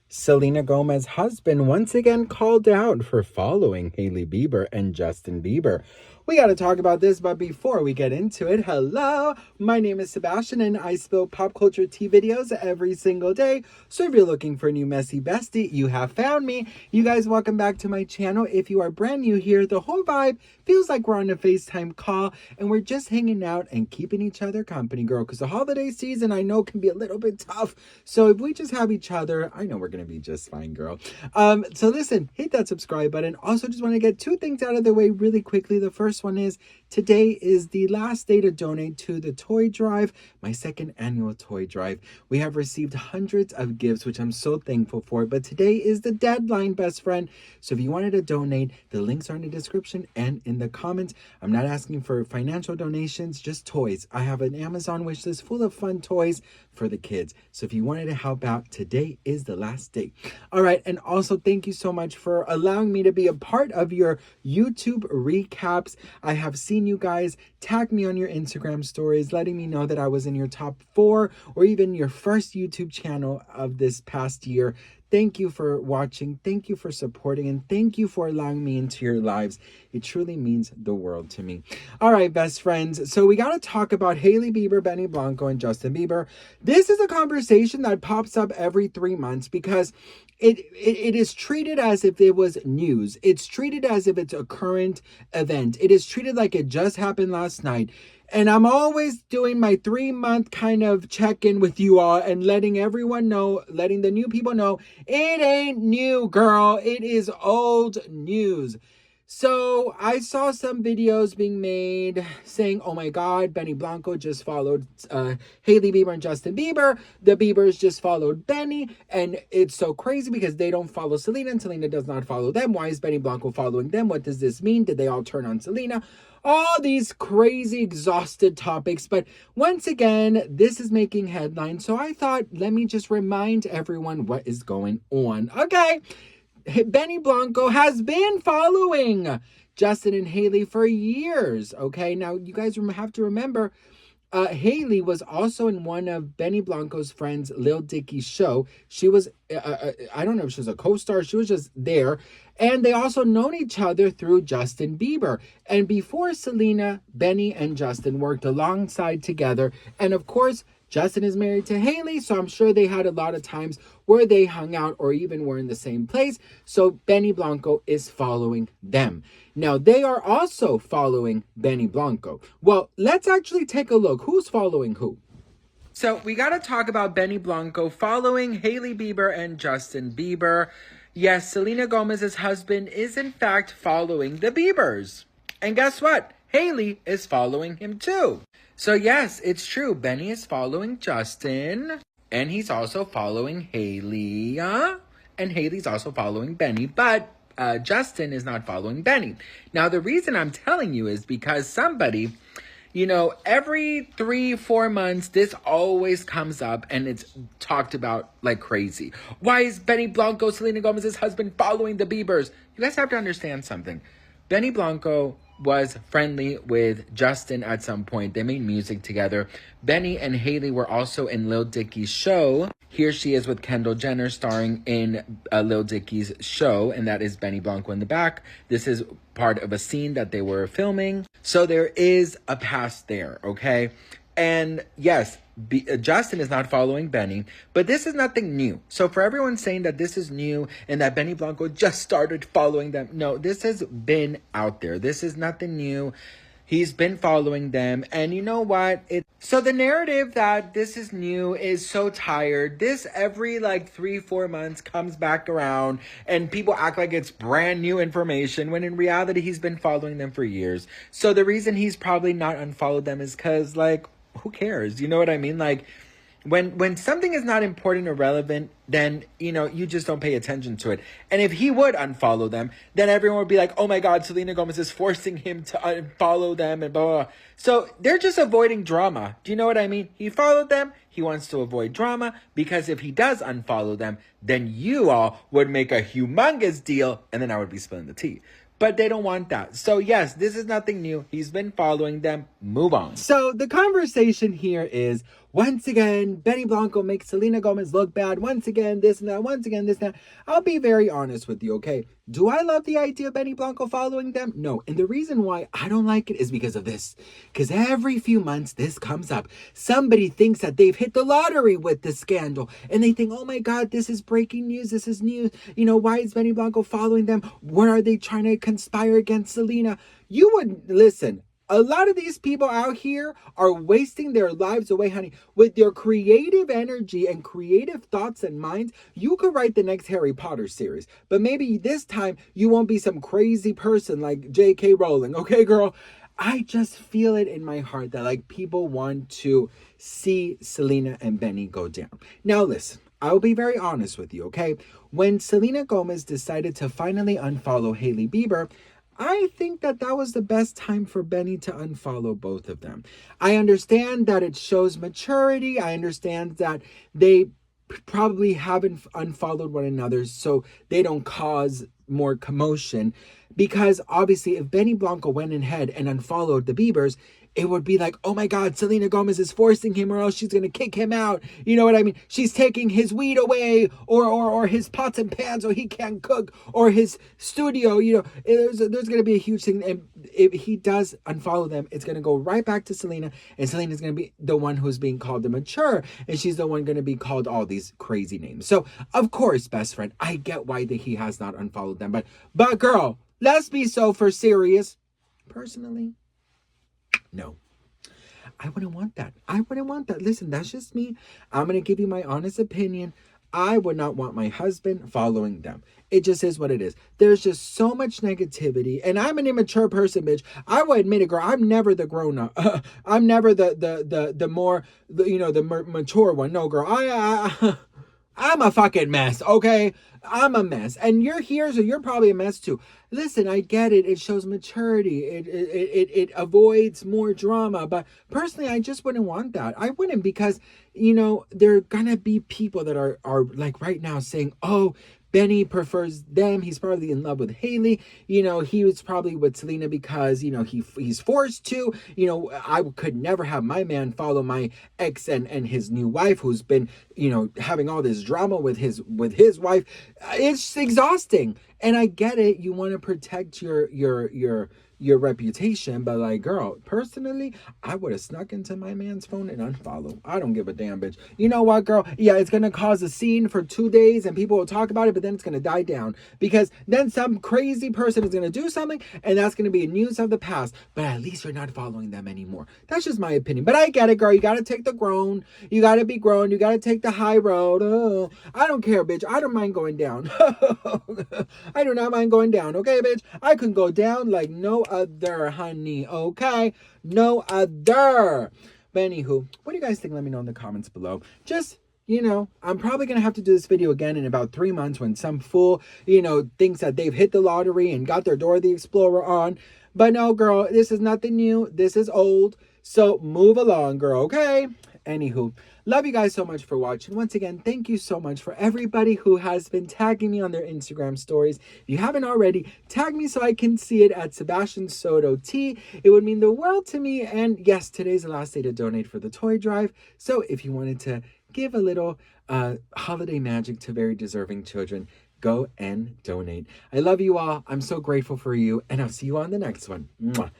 Selena Gomez's husband once again called out for following Hailey Bieber and Justin Bieber. We got to talk about this, but before we get into it, hello, my name is Sebastian and I spill pop culture tea videos every single day. So if you're looking for a new messy bestie, you have found me. You guys, welcome back to my channel. If you are brand new here, the whole vibe feels like we're on a FaceTime call and we're just hanging out and keeping each other company, girl, because the holiday season I know can be a little bit tough. So if we just have each other, I know we're going to be just fine, girl. So listen, hit that subscribe button. Also, just want to get two things out of the way really quickly. The first one is today is the last day to donate to the toy drive, my second annual toy drive. We have received hundreds of gifts, which I'm so thankful for, but today is the deadline, best friend. So if you wanted to donate, the links are in the description and in the comments. I'm not asking for financial donations, just toys. I have an Amazon wish list full of fun toys for the kids. So if you wanted to help out, today is the last day. All right, and also thank you so much for allowing me to be a part of your YouTube recaps. I have seen you guys tag me on your Instagram stories, letting me know that I was in your top 4 or even your first YouTube channel of this past year. Thank you for watching. Thank you for supporting. And thank you for allowing me into your lives. It truly means the world to me. All right, best friends. So we got to talk about Hailey Bieber, Benny Blanco, and Justin Bieber. This is a conversation that pops up every 3 months because it is treated as if it was news. It's treated as if it's a current event. It is treated like it just happened last night. And I'm always doing my 3-month kind of check-in with you all and letting everyone know, letting the new people know, it ain't new, girl. It is old news. So I saw some videos being made saying, oh my God, Benny Blanco just followed Hailey Bieber and Justin Bieber. The Biebers just followed Benny. And it's so crazy because they don't follow Selena and Selena does not follow them. Why is Benny Blanco following them? What does this mean? Did they all turn on Selena? All these crazy, exhausted topics. But once again, this is making headlines. So I thought, let me just remind everyone what is going on. Okay. Benny Blanco has been following Justin and Hailey for years. Okay. Now, you guys have to remember, Hailey was also in one of Benny Blanco's friends, Lil Dicky's show. She was, I don't know if she was a co-star. She was just there. And they also known each other through Justin Bieber. And before Selena, Benny and Justin worked alongside together. And of course, Justin is married to Hailey, so I'm sure they had a lot of times where they hung out or even were in the same place. So Benny Blanco is following them. Now, they are also following Benny Blanco. Well, let's actually take a look. Who's following who? So we got to talk about Benny Blanco following Hailey Bieber and Justin Bieber. Yes, Selena Gomez's husband is in fact following the Biebers. And guess what? Hailey is following him too. So yes, it's true. Benny is following Justin, and he's also following Hailey, and Hailey's also following Benny, but Justin is not following Benny. Now, the reason I'm telling you is because somebody, every 3-4 months, this always comes up and it's talked about like crazy. Why is Benny Blanco, Selena Gomez's husband, following the Biebers? You guys have to understand something. Benny Blanco was friendly with Justin at some point. They made music together. Benny and Hailey were also in Lil Dicky's show. Here she is with Kendall Jenner starring in Lil Dicky's show, and that is Benny Blanco in the back. This is part of a scene that they were filming. So there is a past there, okay? And yes, Justin is not following Benny, but this is nothing new. So for everyone saying that this is new and that Benny Blanco just started following them, no, this has been out there. This is nothing new. He's been following them. And you know what? So the narrative that this is new is so tired. This every 3-4 months comes back around and people act like it's brand new information when in reality he's been following them for years. So the reason he's probably not unfollowed them is because who cares? You know what I mean? When something is not important or relevant, then, you just don't pay attention to it. And if he would unfollow them, then everyone would be like, oh my God, Selena Gomez is forcing him to unfollow them and blah, blah, blah. So they're just avoiding drama. Do you know what I mean? He followed them. He wants to avoid drama because if he does unfollow them, then you all would make a humongous deal and then I would be spilling the tea. But they don't want that. So yes, this is nothing new. He's been following them. Move on. So the conversation here is, once again, Benny Blanco makes Selena Gomez look bad. Once again, this and that. Once again, this and that. I'll be very honest with you, okay? Do I love the idea of Benny Blanco following them? No. And the reason why I don't like it is because of this. Because every few months, this comes up. Somebody thinks that they've hit the lottery with this scandal. And they think, oh my God, this is breaking news. This is news. Why is Benny Blanco following them? What are they trying to conspire against Selena? You wouldn't listen. A lot of these people out here are wasting their lives away, honey. With their creative energy and creative thoughts and minds, you could write the next Harry Potter series. But maybe this time you won't be some crazy person like J.K. Rowling. Okay, girl? I just feel it in my heart that people want to see Selena and Benny go down. Now listen, I'll be very honest with you, okay? When Selena Gomez decided to finally unfollow Hailey Bieber, I think that was the best time for Benny to unfollow both of them. I understand that it shows maturity. I understand that they probably haven't unfollowed one another so they don't cause more commotion. Because obviously if Benny Blanco went ahead and unfollowed the Biebers, it would be like, oh my God, Selena Gomez is forcing him or else she's going to kick him out. You know what I mean? She's taking his weed away or his pots and pans so he can't cook or his studio. There's going to be a huge thing. And if he does unfollow them, it's going to go right back to Selena. And Selena's going to be the one who's being called immature. And she's the one going to be called all these crazy names. So, of course, best friend, I get why he has not unfollowed them. But girl, let's be so for serious. Personally, no. I wouldn't want that. I wouldn't want that. Listen, that's just me. I'm going to give you my honest opinion. I would not want my husband following them. It just is what it is. There's just so much negativity. And I'm an immature person, bitch. I will admit it, girl. I'm never the grown up. I'm never the more mature one. No, girl. I'm a fucking mess, okay? I'm a mess. And you're here, so you're probably a mess too. Listen, I get it. It shows maturity. It avoids more drama. But personally, I just wouldn't want that. I wouldn't because, there are gonna be people that are like right now saying, oh, Benny prefers them. He's probably in love with Hailey. He was probably with Selena because, he's forced to. I could never have my man follow my ex and his new wife who's been, having all this drama with his wife. It's exhausting. And I get it. You want to protect your reputation, but girl, personally, I would have snuck into my man's phone and unfollow. I don't give a damn, bitch. You know what, girl? Yeah, it's gonna cause a scene for 2 days and people will talk about it, but then it's gonna die down because then some crazy person is gonna do something and that's gonna be news of the past, but at least you're not following them anymore. That's just my opinion, but I get it, girl. You gotta take the grown. You gotta be grown. You gotta take the high road. I don't care, bitch. I don't mind going down. I do not mind going down, okay, bitch? I can go down like no other, honey, okay? No other. But anywho, what do you guys think? Let me know in the comments below. Just, I'm probably going to have to do this video again in about 3 months when some fool, thinks that they've hit the lottery and got their Dora the Explorer on. But no, girl, this is nothing new. This is old. So move along, girl, okay? Anywho, love you guys so much for watching. Once again, thank you so much for everybody who has been tagging me on their Instagram stories. If you haven't already, tag me so I can see it at Sebastian Soto T. It would mean the world to me. And yes, today's the last day to donate for the toy drive. So if you wanted to give a little holiday magic to very deserving children, go and donate. I love you all. I'm so grateful for you. And I'll see you on the next one. Mwah.